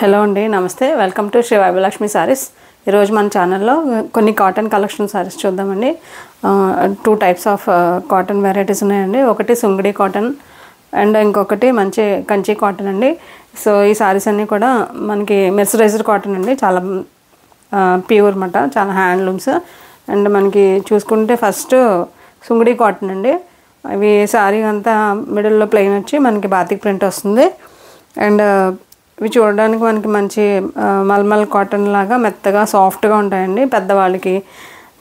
Hello అండి, నమస్తే. Welcome to Sri Vaibhavalakshmi Sarees. ఈరోజు మన ఛానల్లో కొన్ని కాటన్ కలెక్షన్ సారీస్ చూద్దామండి. 2 టైప్స్ ఆఫ్ కాటన్ వెరైటీస్ ఉన్నాయండి. ఒకటి సుంగడి కాటన్ అండ్ ఇంకొకటి మంచి కంచి కాటన్ అండి. సో ఈ సారీస్ అన్నీ కూడా మనకి మెర్సరైజ్డ్ కాటన్ అండి. చాలా ప్యూర్ మాట, చాలా హ్యాండ్లూమ్స్. అండ్ మనకి చూసుకుంటే ఫస్ట్ సుంగడి కాటన్ అండి. అవి సారీ అంతా మిడిల్లో ప్లెయిన్ వచ్చి మనకి బాతిక్ ప్రింట్ వస్తుంది. అండ్ ఇవి చూడడానికి మనకి మంచి మల్మల్ కాటన్ లాగా మెత్తగా సాఫ్ట్గా ఉంటాయండి. పెద్దవాళ్ళకి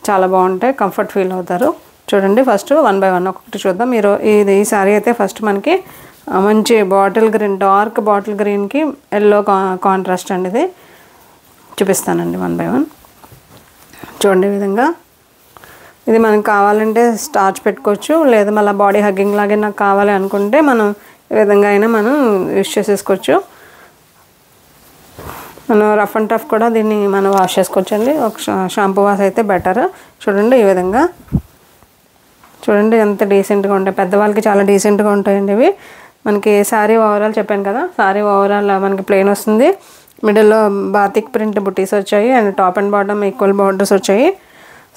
చాలా బాగుంటాయి, కంఫర్ట్ ఫీల్ అవుతారు. చూడండి, ఫస్ట్ 1 by 1 ఒకటి చూద్దాం. ఈ సారీ అయితే ఫస్ట్ మనకి మంచి బాటిల్ గ్రీన్, డార్క్ బాటిల్ గ్రీన్కి ఎల్లో కాంట్రాస్ట్ అండి. ఇది చూపిస్తానండి 1 by 1. చూడండి ఈ విధంగా. ఇది మనకు కావాలంటే స్టార్చ్ పెట్టుకోవచ్చు, లేదా మళ్ళీ బాడీ హగ్గింగ్ లాగే నాకు కావాలి అనుకుంటే మనం ఈ విధంగా అయినా మనం యూస్ చేసేసుకోవచ్చు. మనం రఫ్ అండ్ టఫ్ కూడా దీన్ని మనం వాష్ చేసుకోవచ్చండి. ఒక షాంపూ వాష్ అయితే బెటర్. చూడండి ఈ విధంగా. చూడండి ఎంత డీసెంట్గా ఉంటాయి, పెద్దవాళ్ళకి చాలా డీసెంట్గా ఉంటాయండి ఇవి. మనకి శారీ ఓవరాల్ చెప్పాను కదా, శారీ ఓవరాల్ మనకి ప్లెయిన్ వస్తుంది. మిడిల్లో బాతిక్ ప్రింట్ బుటీస్ వచ్చాయి and top and bottom equal borders వచ్చాయి.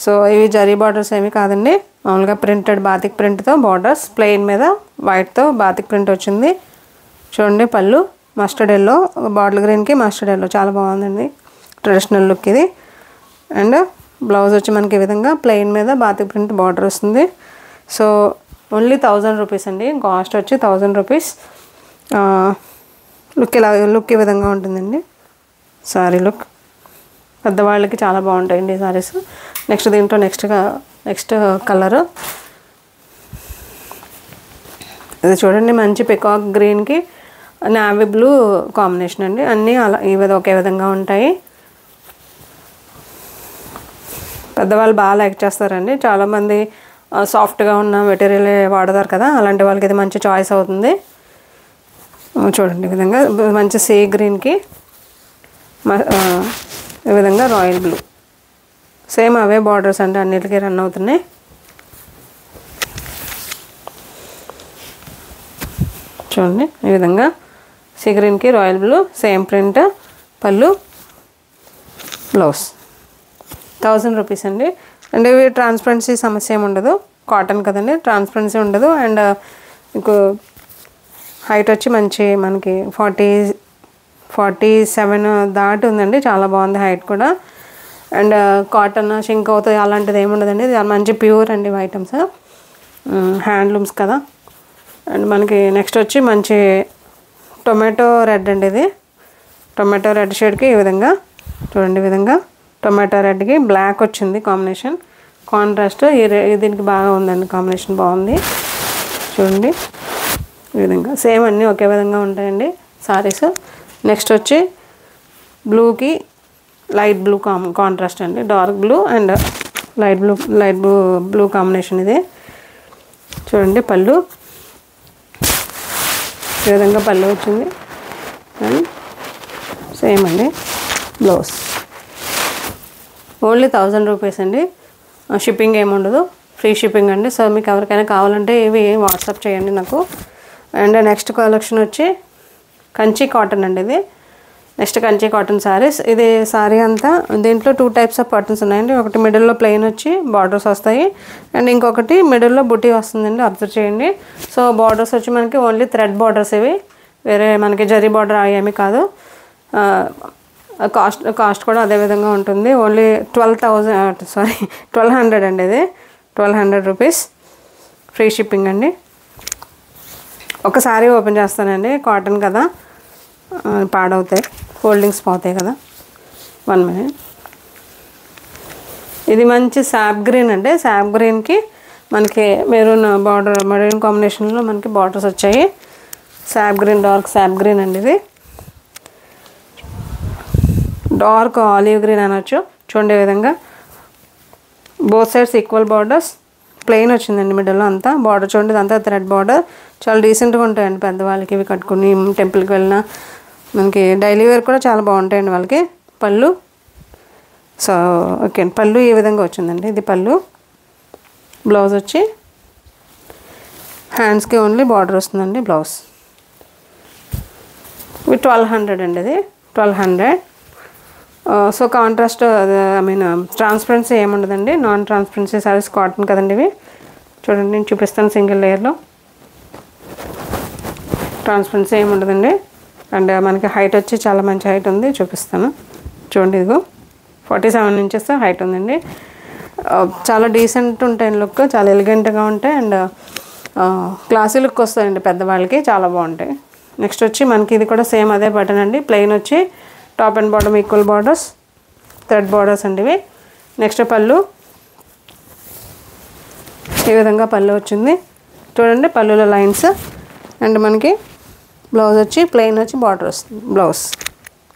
సో ఇవి జరీ బార్డర్స్ ఏమి కాదండి, మామూలుగా ప్రింటెడ్ బాతిక్ ప్రింట్తో బార్డర్స్, ప్లెయిన్ మీద వైట్తో బాతిక్ ప్రింట్ వచ్చింది. చూడండి పళ్ళు మస్టర్డ్ ఎల్లో, బాటిల్ గ్రీన్కి మస్టర్డ్ ఎల్లో, చాలా బాగుందండి, ట్రెడిషనల్ లుక్ ఇది. అండ్ బ్లౌజ్ వచ్చి మనకి ఈ విధంగా ప్లెయిన్ మీద బాతిక్ ప్రింట్ బార్డర్ వస్తుంది. సో ఓన్లీ 1000 రూపీస్ అండి, కాస్ట్ వచ్చి 1000 రూపీస్. లుక్ ఈ విధంగా ఉంటుందండి సారీ లుక్. పెద్దవాళ్ళకి చాలా బాగుంటాయండి ఈ సారీస్. నెక్స్ట్ దీంట్లో నెక్స్ట్ కలరు ఇది చూడండి, మంచి పికాక్ గ్రీన్కి నావీ బ్లూ కాంబినేషన్ అండి. అన్నీ అలా ఒకే విధంగా ఉంటాయి. పెద్దవాళ్ళు బాగా లైక్ చేస్తారండి. చాలామంది సాఫ్ట్గా ఉన్న మెటీరియల్ వాడతారు కదా, అలాంటి వాళ్ళకి ఇది మంచి చాయిస్ అవుతుంది. చూడండి ఈ విధంగా మంచి సీ గ్రీన్కి ఈ విధంగా రాయల్ బ్లూ, సేమ్ అవే బార్డర్స్ అంటే అన్నిటికీ రన్ అవుతున్నాయి. చూడండి ఈ విధంగా సీ గ్రీన్కి రాయల్ బ్లూ, సేమ్ ప్రింట్, పళ్ళు, బ్లౌజ్. 1000 రూపీస్ అండి. అండ్ ఇవి ట్రాన్స్పరెన్సీ సమస్య ఏమి ఉండదు, కాటన్ కదండి, ట్రాన్స్పరెన్సీ ఉండదు. అండ్ మీకు హైట్ వచ్చి మంచి మనకి 47 దాటి ఉందండి, చాలా బాగుంది హైట్ కూడా. అండ్ కాటన్ షింక్ అవుతుంది అలాంటిది ఏమి ఉండదండి, ఇది మంచి ప్యూర్ అండి ఐటమ్స్, హ్యాండ్లూమ్స్ కదా. అండ్ మనకి నెక్స్ట్ వచ్చి మంచి టొమాటో రెడ్ అండి. ఇది టొమాటో రెడ్ షేడ్కి ఈ విధంగా చూడండి, ఈ విధంగా టొమాటో రెడ్కి బ్లాక్ వచ్చింది కాంబినేషన్, కాంట్రాస్ట్. దీనికి బాగా ఉందండి, కాంబినేషన్ బాగుంది. చూడండి ఈ విధంగా సేమ్ అన్నీ ఒకే విధంగా ఉంటాయండి సారీస్. నెక్స్ట్ వచ్చి బ్లూకి లైట్ బ్లూ కాంట్రాస్ట్ అండి, dark blue and light blue combination ఇది. చూడండి పళ్ళు ఈ విధంగా పళ్ళు వచ్చింది. అండ్ సేమ్ అండి బ్లౌజ్. ఓన్లీ 1000 రూపీస్ అండి. షిప్పింగ్ ఏమి ఉండదు, ఫ్రీ షిప్పింగ్ అండి. సో మీకు ఎవరికైనా కావాలంటే ఇవి వాట్సాప్ చేయండి నాకు. అండ్ నెక్స్ట్ కలెక్షన్ వచ్చి కంచి కాటన్ అండి. ఇది నెక్స్ట్ కంచి కాటన్ సారీస్. ఇది సారీ అంతా దీంట్లో 2 టైప్స్ ఆఫ్ కాటన్స్ ఉన్నాయండి. ఒకటి మిడిల్లో ప్లెయిన్ వచ్చి బార్డర్స్ వస్తాయి, అండ్ ఇంకొకటి మిడిల్లో బుటీ వస్తుందండి, అబ్జర్వ్ చేయండి. సో బార్డర్స్ వచ్చి మనకి ఓన్లీ థ్రెడ్ బార్డర్స్, ఇవి వేరే మనకి జరీ బార్డర్ ఏమీ కాదు. కాస్ట్ కూడా అదే విధంగా ఉంటుంది. ఓన్లీ 1200 అండి. ఇది 1200 రూపీస్, ఫ్రీ షిప్పింగ్ అండి. ఒకసారి ఓపెన్ చేస్తానండి, కాటన్ కదా పాడవుతాయి, ఫోల్డింగ్స్ పోతాయి కదా. 1 minute. ఇది మంచి శాప్ గ్రీన్ అండి. శాప్ గ్రీన్కి మనకి మెరూన్ బార్డర్, మెరూన్ కాంబినేషన్లో మనకి బార్డర్స్ వచ్చాయి. SAAP green, dark SAAP green అండి. ఇది డార్క్ ఆలివ్ గ్రీన్ అనొచ్చు. చూడండి ఈ విధంగా both sides equal borders, plain వచ్చిందండి మిడిల్లో అంతా. బార్డర్ చూడండి, అంతా థ్రెడ్ బార్డర్, చాలా డీసెంట్గా ఉంటాయండి పెద్దవాళ్ళకి. ఇవి కట్టుకుని టెంపుల్కి వెళ్ళినా మనకి డైలీ వేర్ కూడా చాలా బాగుంటాయండి వాళ్ళకి. పళ్ళు, సో ఓకే, పళ్ళు ఈ విధంగా వచ్చిందండి. ఇది పళ్ళు. బ్లౌజ్ వచ్చి హ్యాండ్స్కి ఓన్లీ బార్డర్ వస్తుందండి బ్లౌజ్. 1200 అండి. ఇది 1200. So contrast I mean transparency ఏముండదండి, నాన్ ట్రాన్స్పరెన్సీ సారీస్ కాటన్ కదండి ఇవి. చూడండి నేను చూపిస్తాను, సింగిల్ లేయర్లో ట్రాన్స్పరెన్సీ ఏముండదండి. అండ్ మనకి హైట్ వచ్చి చాలా మంచి హైట్ ఉంది, చూపిస్తాను చూడండి. ఇదిగో 47 ఇంచెస్ హైట్ ఉందండి. చాలా డీసెంట్ ఉంటాయి లుక్, చాలా ఎలిగెంట్గా ఉంటాయి అండ్ క్లాసీ లుక్ వస్తాయండి పెద్దవాళ్ళకి, చాలా బాగుంటాయి. నెక్స్ట్ వచ్చి మనకి ఇది కూడా సేమ్ అదే బటన్ అండి. ప్లెయిన్ వచ్చి top and bottom equal borders, thread borders అండి ఇవి. నెక్స్ట్ పళ్ళు ఈ విధంగా పళ్ళు వచ్చింది చూడండి, పళ్ళులో లైన్స్. అండ్ మనకి బ్లౌజ్ వచ్చి ప్లెయిన్ వచ్చి బార్డర్ వస్తుంది, బ్లౌజ్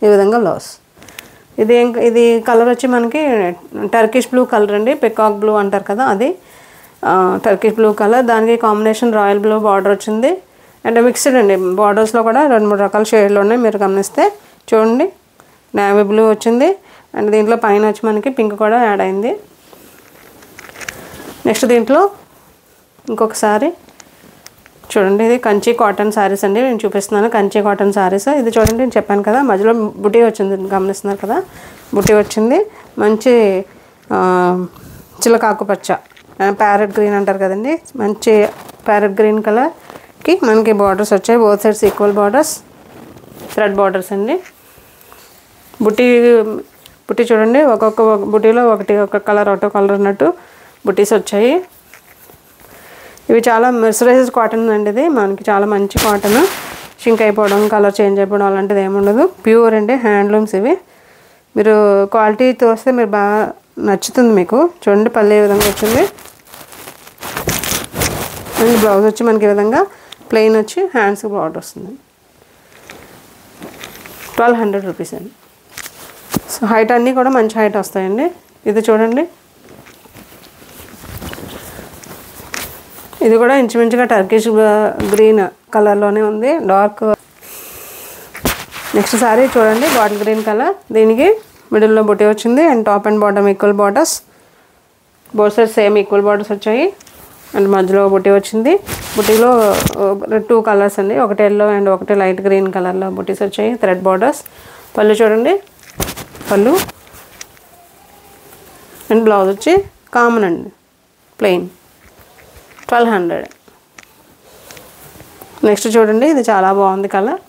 ఈ విధంగా బ్లౌజ్. ఇది కలర్ వచ్చి మనకి టర్కిష్ బ్లూ కలర్ అండి, పికాక్ బ్లూ అంటారు కదా అది, టర్కిష్ బ్లూ కలర్. దానికి కాంబినేషన్ రాయల్ బ్లూ బార్డర్ వచ్చింది. అండ్ మిక్స్డ్ అండి, బార్డర్స్లో కూడా 2-3 రకాల షేడ్లు ఉన్నాయి, మీరు గమనిస్తే చూడండి. నేవీ బ్లూ వచ్చింది అండ్ దీంట్లో పైన వచ్చి మనకి పింక్ కూడా యాడ్ అయింది. నెక్స్ట్ దీంట్లో ఇంకొకసారి చూడండి, ఇది కంచి కాటన్ శారీస్ అండి, నేను చూపిస్తున్నాను కంచి కాటన్ శారీస్. ఇది చూడండి, నేను చెప్పాను కదా మధ్యలో బుటీ వచ్చింది, గమనిస్తున్నారు కదా, బుటీ వచ్చింది. మంచి చిలకాకు పచ్చ, ప్యారెట్ గ్రీన్ అంటారు కదండి, మంచి ప్యారెట్ గ్రీన్ కలర్కి మనకి బార్డర్స్ వచ్చాయి, both sides equal borders, thread borders అండి. బుటీ చూడండి, ఒక్కొక్క బుటీలో ఒక కలర్ అన్నట్టు బుటీస్ వచ్చాయి. ఇవి చాలా మెర్సరైజ్డ్ కాటన్ అండి, ఇది మనకి చాలా మంచి కాటన్, షింక్ అయిపోవడం, కలర్ చేంజ్ అయిపోవడం అలాంటిది ఏముండదు, ప్యూర్ అండి, హ్యాండ్లూమ్స్ ఇవి. మీరు క్వాలిటీ చూస్తే మీరు బాగా నచ్చుతుంది మీకు. చూడండి పళ్ళు ఏ విధంగా వచ్చింది అండ్ బ్లౌజ్ వచ్చి మనకి ఈ విధంగా ప్లెయిన్ వచ్చి హ్యాండ్స్కి బార్డర్ వస్తుంది. 1200 రూపీస్ అండి. సో హైట్ అన్నీ కూడా మంచి హైట్ వస్తాయండి. ఇది చూడండి, ఇది కూడా ఇంచుమించుగా టర్కిష్ గ్రీన్ కలర్లోనే ఉంది, డార్క్. నెక్స్ట్ సారీ చూడండి, బాటిల్ గ్రీన్ కలర్, దీనికి మిడిల్లో బుటీ వచ్చింది and top and bottom equal borders, both sides same equal borders వచ్చాయి అండ్ మధ్యలో బుటీ వచ్చింది. బుటీలో 2 కలర్స్ అండి, ఒకటి ఎల్లో అండ్ ఒకటి లైట్ గ్రీన్ కలర్లో బుటీస్ వచ్చాయి, థ్రెడ్ బార్డర్స్. పళ్ళు చూడండి, పళ్ళు అండ్ బ్లౌజ్ వచ్చి కామన్ అండి, ప్లెయిన్, 1200. నెక్స్ట్ చూడండి, ఇది చాలా బాగుంది కలర్,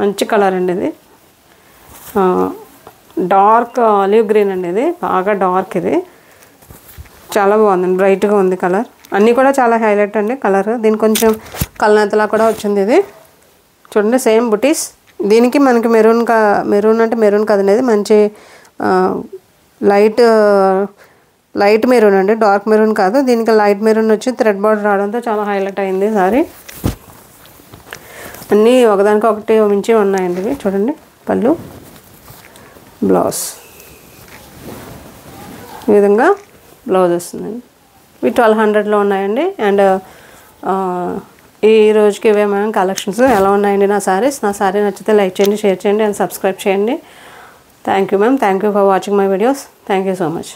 మంచి కలర్ అండి, ఇది డార్క్ ఆలివ్ గ్రీన్ అండి, ఇది బాగా డార్క్, ఇది చాలా బాగుందండి, బ్రైట్గా ఉంది కలర్. అన్నీ కూడా చాలా హైలైట్ అండి కలర్. దీనికి కొంచెం కలనేతలా కూడా వచ్చింది. ఇది చూడండి సేమ్ బుటీస్. దీనికి మనకి మెరూన్ అంటే మెరూన్ కదండి, ఇది మంచి లైట్ మెరూన్ అండి, డార్క్ మెరూన్ కాదు. దీనికి లైట్ మెరూన్ వచ్చి థ్రెడ్ బార్డర్ రావడంతో చాలా హైలైట్ అయింది సారీ. అన్నీ ఒకదానికొకటి మించి ఉన్నాయండి ఇవి. చూడండి పళ్ళు, బ్లౌజ్ ఈ విధంగా బ్లౌజ్ వస్తుందండి. ఇవి 1200లో ఉన్నాయండి. అండ్ ఈ రోజుకి ఇవే మనం కలెక్షన్స్. ఎలా ఉన్నాయండి నా సారీ నచ్చితే లైక్ చేయండి, షేర్ చేయండి అండ్ సబ్స్క్రైబ్ చేయండి. Thank you ma'am, thank you for watching my videos. Thank you so much.